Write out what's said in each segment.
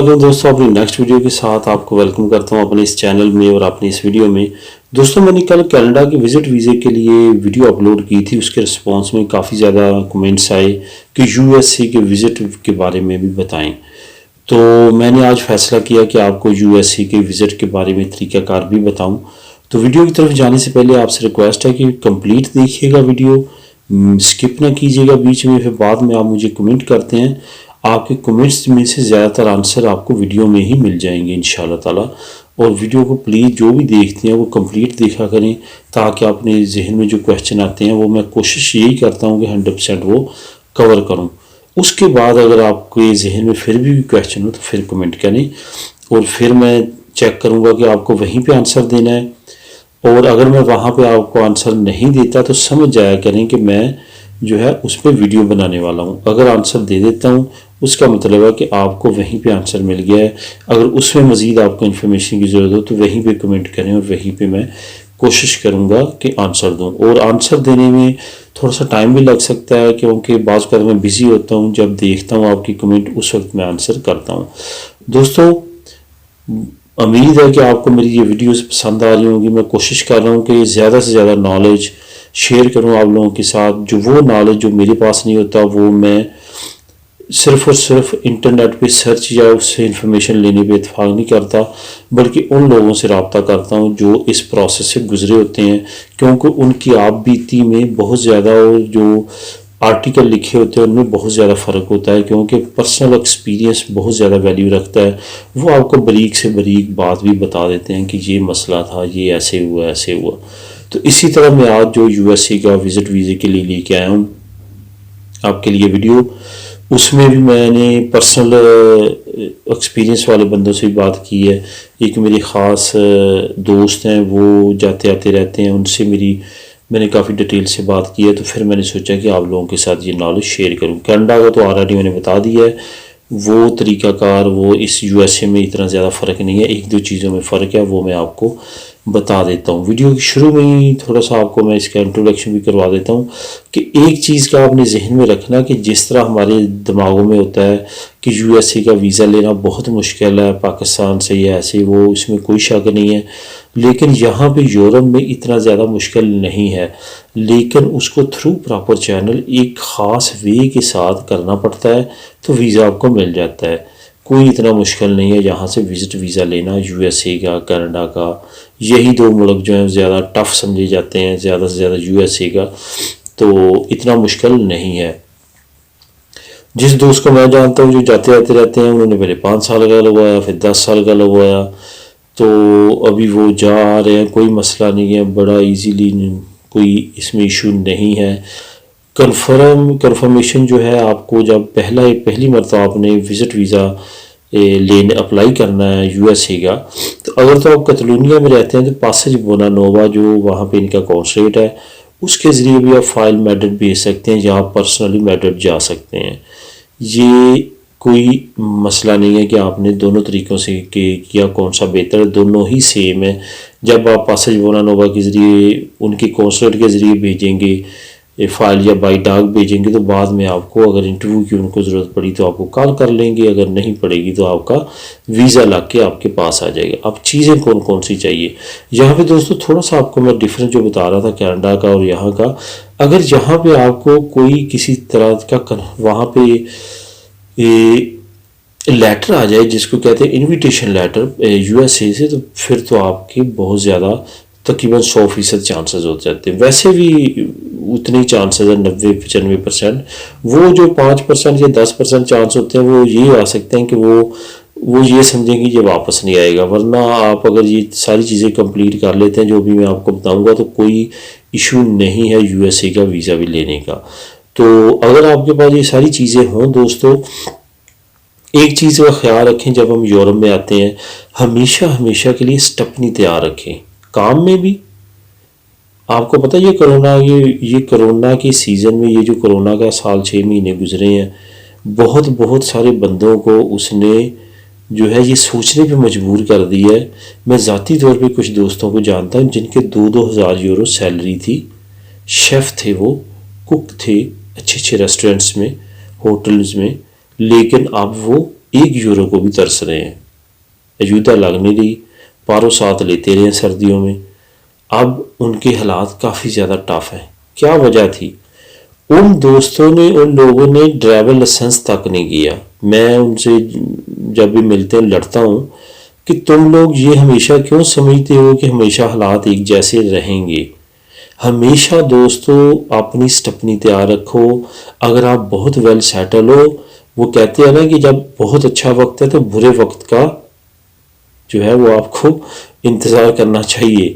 वालेकुम दोस्तों, अपनी नेक्स्ट वीडियो के साथ आपको वेलकम करता हूं अपने इस चैनल में और अपनी इस वीडियो में। दोस्तों, मैंने कल कनाडा की विज़िट वीज़े के लिए वीडियो अपलोड की थी। उसके रिस्पांस में काफ़ी ज़्यादा कमेंट्स आए कि यूएसए के विज़िट के बारे में भी बताएं। तो मैंने आज फैसला किया कि आपको यूएसए के विज़िट के बारे में तरीक़ाकार भी बताऊँ। तो वीडियो की तरफ जाने से पहले आपसे रिक्वेस्ट है कि कंप्लीट देखिएगा वीडियो, स्किप ना कीजिएगा बीच में, फिर बाद में आप मुझे कमेंट करते हैं। आपके कमेंट्स में से ज़्यादातर आंसर आपको वीडियो में ही मिल जाएंगे इंशाल्लाह ताला। और वीडियो को प्लीज़ जो भी देखते हैं वो कंप्लीट देखा करें, ताकि अपने जहन में जो क्वेश्चन आते हैं वो मैं कोशिश यही करता हूँ कि 100% वो कवर करूँ। उसके बाद अगर आपके जहन में फिर भी क्वेश्चन हो तो फिर कमेंट करें और फिर मैं चेक करूँगा कि आपको वहीं पर आंसर देना है। और अगर मैं वहाँ पे आपको आंसर नहीं देता तो समझ जाया करें कि मैं जो है उस पर वीडियो बनाने वाला हूँ। अगर आंसर दे देता हूँ उसका मतलब है कि आपको वहीं पे आंसर मिल गया है। अगर उसमें मज़ीद आपको इन्फॉर्मेशन की ज़रूरत हो तो वहीं पे कमेंट करें और वहीं पे मैं कोशिश करूँगा कि आंसर दूँ। और आंसर देने में थोड़ा सा टाइम भी लग सकता है, क्योंकि बाज़ बार मैं बिज़ी होता हूँ। जब देखता हूँ आपकी कमेंट उस वक्त मैं आंसर करता हूँ। दोस्तों, उम्मीद है कि आपको मेरी ये वीडियोस पसंद आ रही होंगी। मैं कोशिश कर रहा हूँ कि ज़्यादा से ज़्यादा नॉलेज शेयर करूँ आप लोगों के साथ। जो वो नॉलेज जो मेरे पास नहीं होता वो मैं सिर्फ़ और सिर्फ इंटरनेट पे सर्च या उससे इंफॉर्मेशन लेने पे इत्फाक नहीं करता, बल्कि उन लोगों से रब्ता करता हूँ जो इस प्रोसेस से गुज़रे होते हैं, क्योंकि उनकी आप बीती में बहुत ज़्यादा और जो आर्टिकल लिखे होते हैं उनमें बहुत ज़्यादा फ़र्क होता है, क्योंकि पर्सनल एक्सपीरियंस बहुत ज़्यादा वैल्यू रखता है। वो आपको बारीक से बारीक बात भी बता देते हैं कि ये मसला था, ये ऐसे हुआ ऐसे हुआ। तो इसी तरह मैं आज जो यूएसए का विज़िट वीज़े के लिए लेके आया हूँ आपके लिए वीडियो, उसमें भी मैंने पर्सनल एक्सपीरियंस वाले बंदों से भी बात की है। एक मेरे ख़ास दोस्त हैं, वो जाते आते रहते हैं, उनसे मैंने काफ़ी डिटेल से बात की है। तो फिर मैंने सोचा कि आप लोगों के साथ ये नॉलेज शेयर करूँ। कनाडा का तो ऑलरेडी मैंने बता दिया है, वो तरीक़ाकार वो इस यूएसए में इतना ज़्यादा फ़र्क नहीं है। एक दो चीज़ों में फ़र्क है, वो मैं आपको बता देता हूँ। वीडियो के शुरू में ही थोड़ा सा आपको मैं इसका इंट्रोडक्शन भी करवा देता हूँ कि एक चीज़ का आपने जहन में रखना कि जिस तरह हमारे दिमागों में होता है कि यूएसए का वीज़ा लेना बहुत मुश्किल है, पाकिस्तान से या ऐसे, वो इसमें कोई शक नहीं है। लेकिन यहाँ पे यूरोप में इतना ज़्यादा मुश्किल नहीं है, लेकिन उसको थ्रू प्रॉपर चैनल एक ख़ास वे के साथ करना पड़ता है तो वीज़ा आपको मिल जाता है। कोई इतना मुश्किल नहीं है यहाँ से विज़िट वीज़ा लेना यूएसए का, कनाडा का। यही दो मुल्क जो हैं ज़्यादा टफ़ समझे जाते हैं, ज़्यादा से ज़्यादा यूएसए का, तो इतना मुश्किल नहीं है। जिस दोस्त को मैं जानता हूँ जो जाते आते रहते हैं, उन्होंने पहले 5 साल का लगवाया, फिर 10 साल का लगवाया, तो अभी वो जा रहे हैं, कोई मसला नहीं है, बड़ा इजीली, कोई इसमें इशू नहीं है। कंफर्मेशन जो है आपको जब पहली मरतबा आपने विज़िट वीज़ा लेने अप्लाई करना है यूएसए का, तो अगर तो आप कैटलोनिया में रहते हैं तो पासेज बोनानोवा जो वहाँ पे इनका कॉन्सुलेट है, उसके ज़रिए भी आप फाइल मेथड भेज सकते हैं या आप पर्सनली मेथड जा सकते हैं। ये कोई मसला नहीं है कि आपने दोनों तरीक़ों से किया कौन सा बेहतर है, दोनों ही सेम है। जब आप पासेज बोनानोवा के ज़रिए उनके कॉन्सुलेट के ज़रिए भेजेंगे फ़ाइल या बाई डाक भेजेंगे, तो बाद में आपको अगर इंटरव्यू की उनको ज़रूरत पड़ी तो आपको कॉल कर लेंगे, अगर नहीं पड़ेगी तो आपका वीज़ा लग के आपके पास आ जाएगा। अब चीज़ें कौन कौन सी चाहिए यहाँ पे दोस्तों, थोड़ा सा आपको मैं डिफरेंस जो बता रहा था कनाडा का और यहाँ का। अगर यहाँ पे आपको कोई किसी तरह का वहाँ पे लेटर आ जाए जिसको कहते हैं इन्विटेशन लेटर यूएसए से, तो फिर तो आपके बहुत ज़्यादा तकरीबन 100% चांसेस हो जाते हैं। वैसे भी उतने ही चांसेस है, 90-95%। वो जो 5% या 10% चांस होते हैं वो ये आ सकते हैं कि वो ये समझेंगे ये वापस नहीं आएगा। वरना आप अगर ये सारी चीज़ें कंप्लीट कर लेते हैं जो भी मैं आपको बताऊंगा, तो कोई इशू नहीं है यूएसए का वीज़ा भी लेने का। तो अगर आपके पास ये सारी चीज़ें हों दोस्तों, एक चीज़ का ख्याल रखें, जब हम यूरोप में आते हैं हमेशा के लिए स्टेपनी तैयार रखें। काम में भी आपको पता है ये कोरोना के सीज़न में, ये जो कोरोना का साल 6 महीने गुजरे हैं, बहुत सारे बंदों को उसने जो है ये सोचने पे मजबूर कर दिया है। मैं ज़ाती तौर पे कुछ दोस्तों को जानता हूँ जिनके 2-2 हज़ार यूरो सैलरी थी, शेफ़ थे, वो कुक थे अच्छे रेस्टोरेंट्स में, होटल्स में, लेकिन अब वो 1 यूरो को भी तरस रहे हैं। अजूदा लगने दी, पारो साथ लेते रहे सर्दियों में। अब उनके हालात काफ़ी ज़्यादा टफ हैं। क्या वजह थी? उन दोस्तों ने, उन लोगों ने ड्राइवर लाइसेंस तक नहीं किया। मैं उनसे जब भी मिलते हैं लड़ता हूँ कि तुम लोग ये हमेशा क्यों समझते हो कि हमेशा हालात एक जैसे रहेंगे। हमेशा दोस्तों अपनी स्टेपनी तैयार रखो। अगर आप बहुत वेल सेटल हो, वो कहते हैं ना कि जब बहुत अच्छा वक्त है तो बुरे वक्त का जो है वो आपको इंतज़ार करना चाहिए,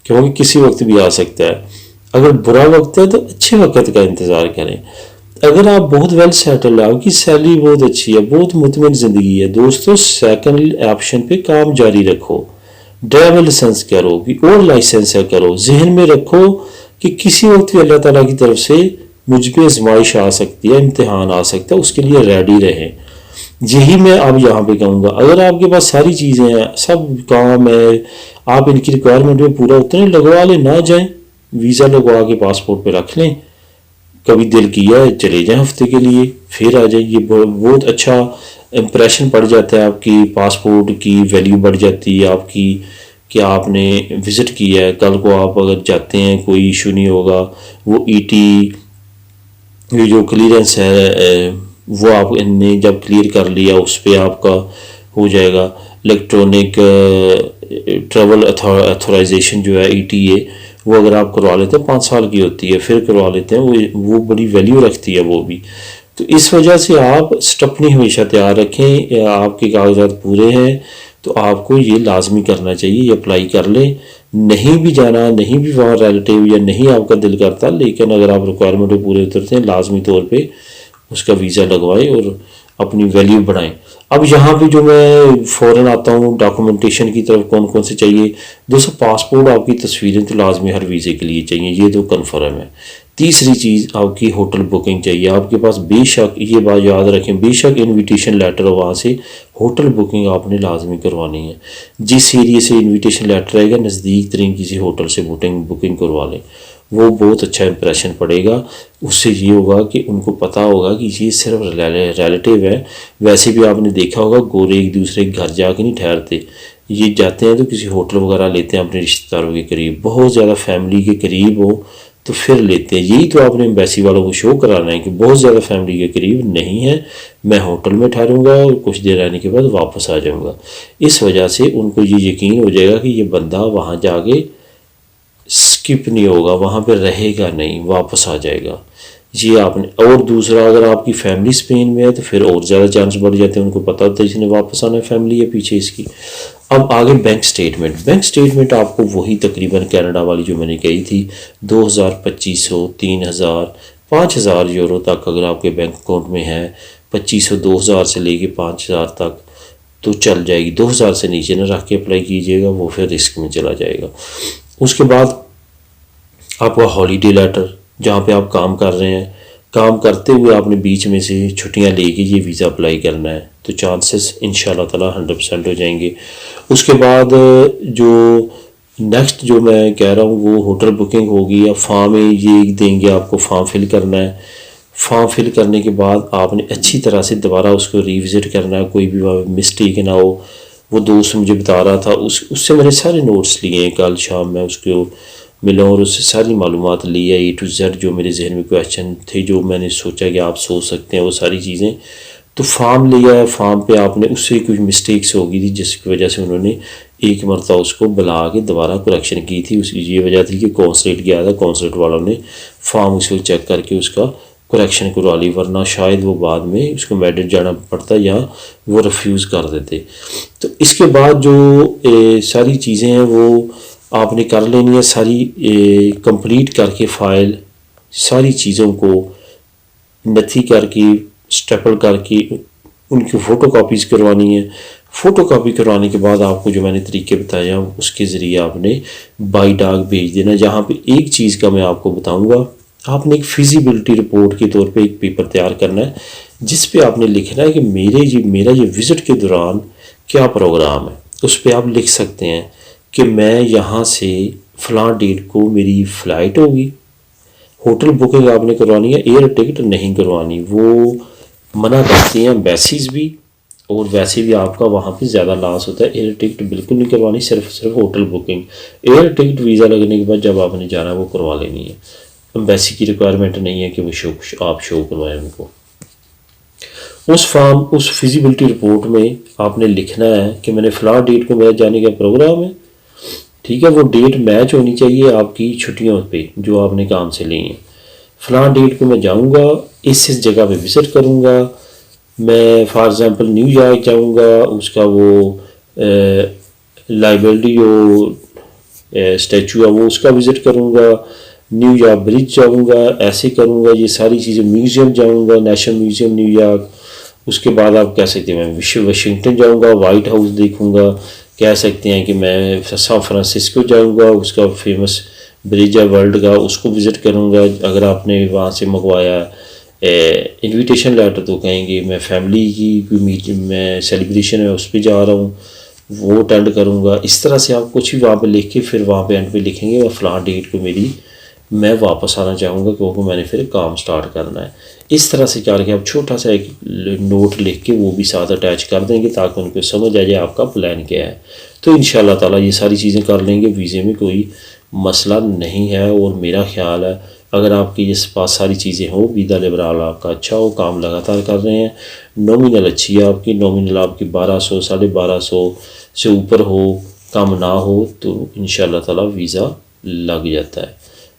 क्योंकि किसी वक्त भी आ सकता है। अगर बुरा वक्त है तो अच्छे वक्त का इंतज़ार करें। अगर आप बहुत वेल सेटल है, आपकी सैलरी बहुत अच्छी है, बहुत मुतमईन ज़िंदगी है, दोस्तों सेकंड ऑप्शन पे काम जारी रखो। ड्राइवर लाइसेंस करो कि और लाइसेंस है करो। जहन में रखो कि किसी वक्त भी अल्लाह ताला की तरफ से मुझ पे आजमाइश आ सकती है, इम्तिहान आ सकता है, उसके लिए रेडी रहें। यही मैं अब यहाँ पे कहूँगा। अगर आपके पास सारी चीज़ें हैं, सब काम है, आप इनकी रिक्वायरमेंट में पूरा उतने लगवा लें, ना जाएं, वीज़ा लगवा के पासपोर्ट पे रख लें। कभी दिल किया है चले जाएं हफ्ते के लिए, फिर आ जाए। ये बहुत अच्छा इम्प्रेशन पड़ जाता है, आपकी पासपोर्ट की वैल्यू बढ़ जाती है आपकी, कि आपने विज़िट किया है। कल को आप अगर जाते हैं कोई इशू नहीं होगा। वो ईटी ये जो क्लियरेंस है वो आपने जब क्लियर कर लिया उस पर आपका हो जाएगा। इलेक्ट्रॉनिक ट्रैवल अथोराइजेशन जो है ETA, वो अगर आप करवा लेते हैं 5 साल की होती है, फिर करवा लेते हैं, वो बड़ी वैल्यू रखती है वो भी। तो इस वजह से आप स्टेपनी हमेशा तैयार रखें। आपके कागजात पूरे हैं तो आपको ये लाजमी करना चाहिए, ये अप्लाई कर लें। नहीं भी जाना, नहीं भी वहाँ रिलेटिव या नहीं आपका दिल करता, लेकिन अगर आप रिक्वायरमेंट पूरे उतरते हैं, लाजमी तौर पे उसका वीज़ा लगवाएं और अपनी वैल्यू बढ़ाएं। अब यहाँ पे जो मैं फ़ौरन आता हूँ डॉक्यूमेंटेशन की तरफ, कौन कौन से चाहिए। दोस्तों पासपोर्ट, आपकी तस्वीरें तो लाजमी हर वीज़े के लिए चाहिए, ये तो कन्फर्म है। तीसरी चीज़ आपकी होटल बुकिंग चाहिए आपके पास। बेशक ये बात याद रखें, बेशक इनविटेशन लेटर वहाँ से, होटल बुकिंग आपने लाजमी करवानी है। जिस एरिए से इनविटेशन लेटर आएगा, नज़दीक तरीन किसी होटल से बुकिंग करवा लें, वो बहुत अच्छा इंप्रेशन पड़ेगा। उससे ये होगा कि उनको पता होगा कि ये सिर्फ रिलेटिव है। वैसे भी आपने देखा होगा गोरे एक दूसरे के घर जाके नहीं ठहरते, ये जाते हैं तो किसी होटल वगैरह लेते हैं अपने रिश्तेदारों के करीब, बहुत ज़्यादा फैमिली के करीब हो तो फिर लेते हैं। यही तो आपने एम्बेसी वालों को शो कराना है कि बहुत ज़्यादा फैमिली के करीब नहीं है, मैं होटल में ठहरूंगा और कुछ देर रहने के बाद वापस आ जाऊंगा। इस वजह से उनको ये यकीन हो जाएगा कि ये बंदा वहाँ जाके स्किप नहीं होगा, वहाँ पे रहेगा नहीं, वापस आ जाएगा। ये आपने, और दूसरा अगर आपकी फैमिली स्पेन में है तो फिर और ज़्यादा चांस बढ़ जाते हैं, उनको पता होता है इसने वापस आना है, फैमिली है पीछे इसकी। अब आगे बैंक स्टेटमेंट। बैंक स्टेटमेंट आपको वही तकरीबन कनाडा वाली जो मैंने कही थी, 2000, 2500, 3000, 5000 यूरो तक अगर आपके बैंक अकाउंट में है, 2500, 2000 से लेके 5000 तक तो चल जाएगी। 2000 से नीचे न रख के अप्लाई कीजिएगा, वो फिर रिस्क में चला जाएगा। उसके बाद आपका हॉलीडे लेटर, जहाँ पे आप काम कर रहे हैं, काम करते हुए आपने बीच में से छुट्टियां लेके ये वीज़ा अप्लाई करना है, तो चांसेस इंशाल्लाह ताला 100% हो जाएंगे। उसके बाद जो नेक्स्ट जो मैं कह रहा हूँ वो होटल बुकिंग होगी, या फॉर्म ये देंगे आपको, फॉर्म फिल करना है। फॉर्म फिल करने के बाद आपने अच्छी तरह से दोबारा उसको रिविज़िट करना है, कोई भी मिस्टेक ना हो। वो दोस्त मुझे बता रहा था, उससे मैंने सारे नोट्स लिए हैं, कल शाम में उसको मिला और उससे सारी मालूमात ली है, A to Z जो मेरे जहन में क्वेश्चन थे, जो मैंने सोचा कि आप सोच सकते हैं, वो सारी चीज़ें। तो फॉर्म लिया है, फॉर्म पे आपने, उससे कुछ मिस्टेक्स हो गई थी जिसकी वजह से उन्होंने एक मरतबा उसको बुला के दोबारा करेक्शन की थी। उसकी ये वजह थी कि कौंसलेट गया था, कौंसलेट वालों ने फॉर्म उसको चेक करके उसका करेक्शन करवा ली, वरना शायद वो बाद में उसको मेडिट जाना पड़ता या वो रिफ्यूज़ कर देते। तो इसके बाद जो सारी चीज़ें हैं वो आपने कर लेनी है, सारी कंप्लीट करके फ़ाइल, सारी चीज़ों को नथी करके, स्टेपल करके उनकी फ़ोटो कापीज़ करवानी है। फ़ोटो कापी करवाने के बाद आपको जो मैंने तरीके बताए हैं उसके ज़रिए आपने बाई डाक भेज देना। जहाँ पे एक चीज़ का मैं आपको बताऊँगा, आपने एक फिजिबिलिटी रिपोर्ट के तौर पे एक पेपर तैयार करना है, जिस पे आपने लिखना है कि मेरा ये विज़िट के दौरान क्या प्रोग्राम है। उस पर आप लिख सकते हैं कि मैं यहाँ से फ़लाँ डेट को मेरी फ़्लाइट होगी, होटल बुकिंग आपने करवानी है, एयर टिकट नहीं करवानी, वो मना करती हैं एम्बेसीज़ भी और वैसे भी आपका वहाँ पे ज़्यादा लॉस होता है। एयर टिकट बिल्कुल नहीं करवानी, सिर्फ hotel booking. Air ticket visa लगने के बाद जब आपने जाना है वो करवा लेनी है। एम्बेसी की रिक्वायरमेंट नहीं है कि वो आप शो करवाएं उनको। उस फिजिबिलिटी रिपोर्ट में आपने लिखना है कि मैंने फ़लाँ डेट को मेरा जाने का प्रोग्राम है, ठीक है। वो डेट मैच होनी चाहिए आपकी छुट्टियों पे जो आपने काम से ली हैं। फ़लाँ डेट को मैं जाऊँगा, इस जगह पे विज़िट करूँगा। मैं फॉर एग्ज़ाम्पल न्यूयॉर्क जाऊँगा, उसका वो लाइब्रेरी जो स्टैचू है वो उसका विज़िट करूँगा। न्यूयॉर्क ब्रिज जाऊँगा, ऐसे करूँगा। ये सारी चीज़ें, म्यूज़ियम जाऊँगा, नेशनल म्यूज़ियम न्यूयॉर्क। उसके बाद आप कह सकते हैं मैं वाशिंगटन जाऊँगा, वाइट हाउस देखूँगा। कह सकते हैं कि मैं सैन फ्रांसिस्को जाऊँगा, उसका फेमस ब्रिज है वर्ल्ड का, उसको विज़िट करूँगा। अगर आपने वहाँ से मंगवाया इनविटेशन लेटर तो कहेंगे मैं फैमिली की कोई मीटिंग में सेलिब्रेशन है उस पर जा रहा हूँ, वो अटेंड करूँगा। इस तरह से आप कुछ भी वहाँ पे लिख के फिर वहाँ पे एंड पे लिखेंगे मैं फ़लाँ डेट को मैं वापस आना चाहूँगा क्योंकि मैंने फिर काम स्टार्ट करना है। इस तरह से करके आप छोटा सा एक नोट लिख के वो भी साथ अटैच कर देंगे ताकि उनको समझ आ जाए आपका प्लान क्या है। तो इंशाल्लाह ताला ये सारी चीज़ें कर लेंगे, वीज़े में कोई मसला नहीं है। और मेरा ख्याल है अगर आपकी ये पास सारी चीज़ें हो, वीज़ा लिबरल आपका अच्छा हो, काम लगातार कर रहे हैं, नॉमिनल अच्छी है आपकी, नॉमिनल आपकी 1200 1250 से ऊपर हो, कम ना हो, तो इंशाल्लाह ताला वीज़ा लग जाता है।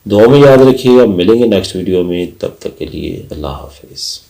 दुआ में याद रखिएगा। मिलेंगे नेक्स्ट वीडियो में, तब तक के लिए अल्लाह हाफिज़।